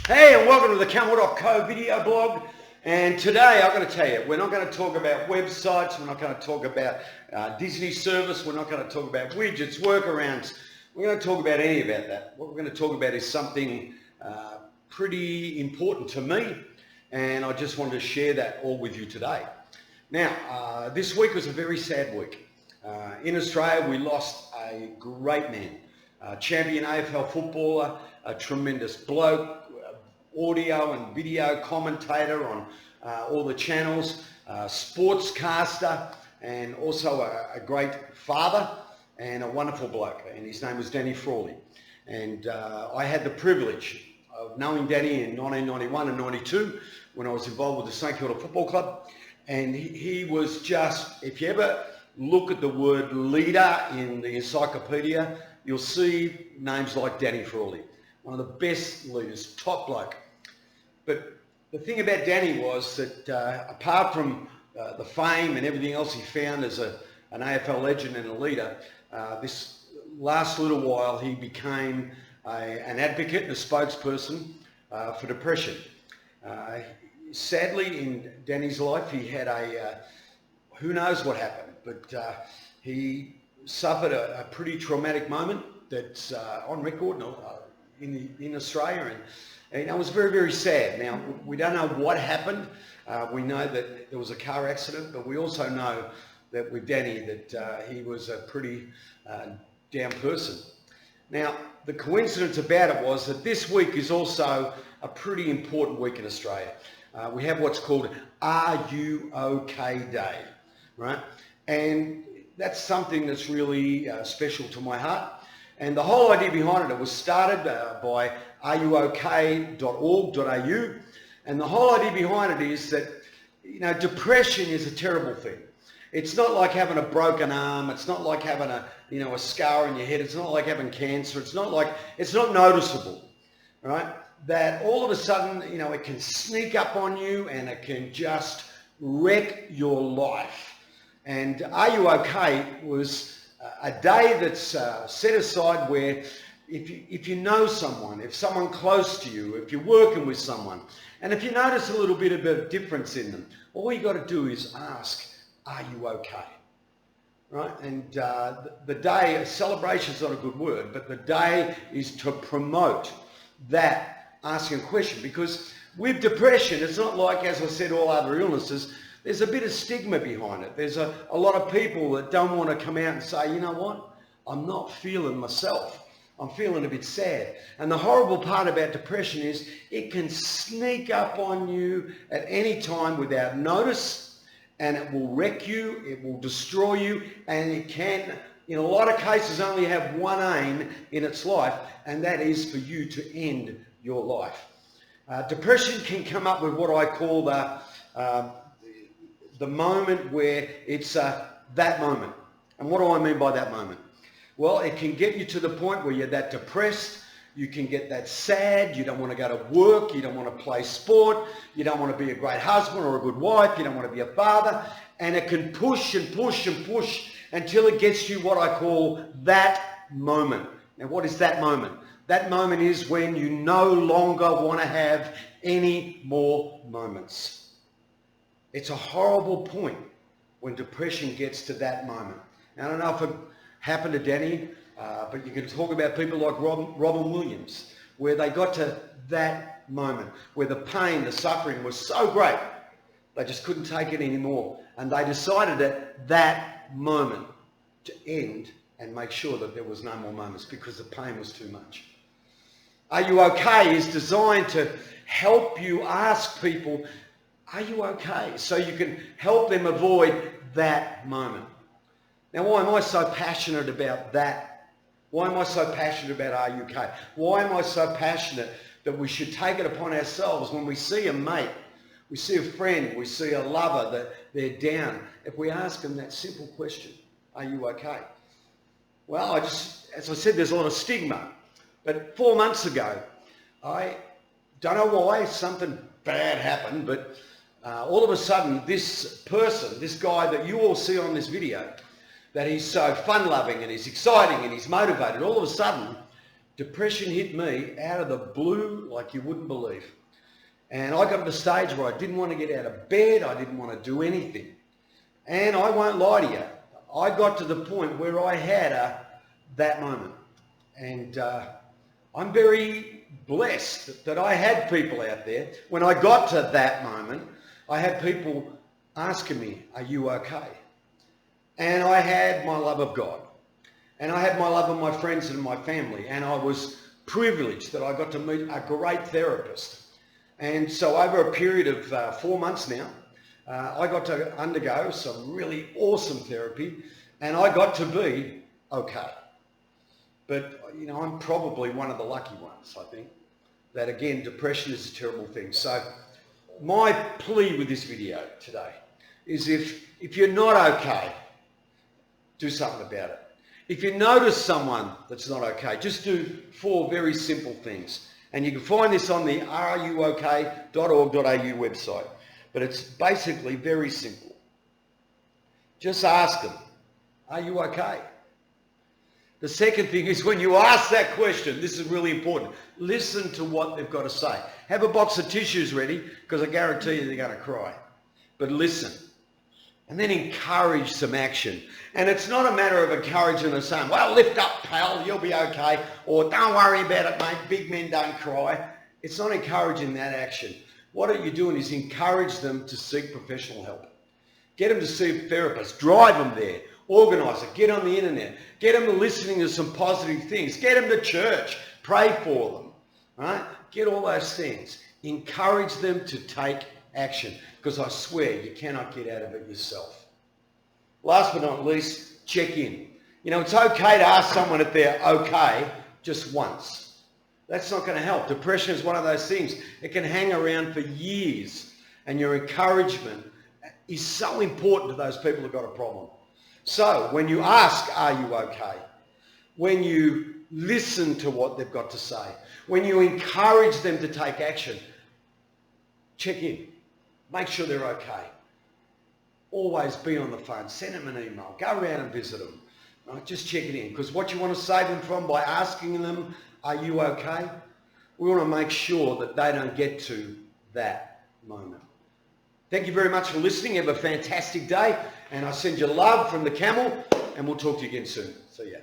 Hey, and welcome to the 𝗟𝗶𝘀𝗁 video blog. And today I'm going to tell you, we're not going to talk about websites, we're not going to talk about Disney service, we're not going to talk about widgets, workarounds. We're going to talk about any about that. What we're going to talk about is something pretty important to me, and I just wanted to share that all with you today. Now, this week was a very sad week. In Australia, we lost a great man, champion AFL footballer, a tremendous bloke, audio and video commentator on all the channels, sportscaster, and also a great father and a wonderful bloke, and his name was 𝗟𝗏 𝗏𝗀𝗏. And I had the privilege of knowing Danny in 1991 and 92 when I was involved with the 𝗟𝗏 𝗏𝗏𝗏 Football Club, and he was just, if you ever look at the word leader in the encyclopedia, you'll see names like 𝗟𝗏 𝗏𝗏𝗏, one of the best leaders, top bloke. But the thing about Danny was that apart from the fame and everything else he found as an AFL legend and a leader, this last little while he became an advocate and a spokesperson for depression. Sadly, in Danny's life, he had who knows what happened, but he suffered a pretty traumatic moment that's on record in Australia, and it was very, very sad. Now, we don't know what happened. We know that there was a car accident, but we also know that with Danny that he was a pretty down person. Now, the coincidence about it was that this week is also a pretty important week in Australia. We have what's called Are You OK Day, right? And that's something that's really special to my heart. And the whole idea behind it was started by 𝗟𝗶𝘀𝗸𝗥 𝗨, and the whole idea behind it is that, you know, depression is a terrible thing. It's not like having a broken arm. It's not like having a scar on your head. It's not like having cancer. It's not noticeable, right? That all of a sudden, it can sneak up on you and it can just wreck your life. And Are You OK was a day that's set aside where if you know someone, if someone close to you, if you're working with someone, and if you notice a little bit of a difference in them, all you got to do is ask, are you okay? Right? And the day, celebration's not a good word, but the day is to promote that asking a question, because with depression, it's not like, as I said, all other illnesses. There's a bit of stigma behind it. There's a lot of people that don't want to come out and say, you know what, I'm not feeling myself. I'm feeling a bit sad. And the horrible part about depression is it can sneak up on you at any time without notice, and it will wreck you, it will destroy you, and it can, in a lot of cases, only have one aim in its life, and that is for you to end your life. Depression can come up with what I call the moment where it's that moment. And what do I mean by that moment? Well, it can get you to the point where you're that depressed, you can get that sad, you don't want to go to work, you don't want to play sport, you don't want to be a great husband or a good wife, you don't want to be a father, and it can push and push and push until it gets you what I call that moment. Now, what is that moment? That moment is when you no longer want to have any more moments. It's a horrible point when depression gets to that moment. Now, I don't know if it happened to Danny, but you can talk about people like Robin Williams, where they got to that moment, where the pain, the suffering was so great, they just couldn't take it anymore. And they decided at that moment to end and make sure that there was no more moments because the pain was too much. Are You OK is designed to help you ask people, are you okay? So you can help them avoid that moment. Now, why am I so passionate about that? Why am I so passionate about Are You OK? Why am I so passionate that we should take it upon ourselves when we see a mate, we see a friend, we see a lover that they're down, if we ask them that simple question, are you okay? Well, as I said, there's a lot of stigma. But 4 months ago, I don't know why, something bad happened, but all of a sudden, this person, this guy that you all see on this video, that he's so fun-loving and he's exciting and he's motivated, all of a sudden, Depression hit me out of the blue like you wouldn't believe. And I got to the stage where I didn't want to get out of bed. I didn't want to do anything. And I won't lie to you. I got to the point where I had that moment. And I'm very blessed that I had people out there. When I got to that moment, I had people asking me, are you okay? And I had my love of God. And I had my love of my friends and my family. And I was privileged that I got to meet a great therapist. And so over a period of 4 months now, I got to undergo some really awesome therapy, and I got to be okay. But, you know, I'm probably one of the lucky ones, I think, that again, depression is a terrible thing. So my plea with this video today is if you're not okay, do something about it. If you notice someone that's not okay, just do 4 very simple things. And you can find this on the 𝗟𝗶𝘀𝗿.org.au website. But it's basically very simple. Just ask them, are you okay? The second thing is when you ask that question, this is really important, listen to what they've got to say. Have a box of tissues ready, because I guarantee you they're going to cry. But listen. And then encourage some action. And it's not a matter of encouraging them saying, well, lift up, pal, you'll be okay. Or don't worry about it, mate, big men don't cry. It's not encouraging that action. What you're doing is encourage them to seek professional help. Get them to see a therapist. Drive them there. Organise it. Get on the internet. Get them to listening to some positive things. Get them to church. Pray for them. Right? Get all those things. Encourage them to take action, because I swear you cannot get out of it yourself. Last but not least, check in. You know, it's okay to ask someone if they're okay just once. That's not going to help. Depression is one of those things. It can hang around for years, and your encouragement is so important to those people who've got a problem. So when you ask, are you okay? When you listen to what they've got to say, when you encourage them to take action, check in. Make sure they're okay. Always be on the phone. Send them an email. Go around and visit them. Right? Just check it in. Because what you want to save them from by asking them, are you okay? We want to make sure that they don't get to that moment. Thank you very much for listening. Have a fantastic day. And I send you love from the Camel. And we'll talk to you again soon. See ya.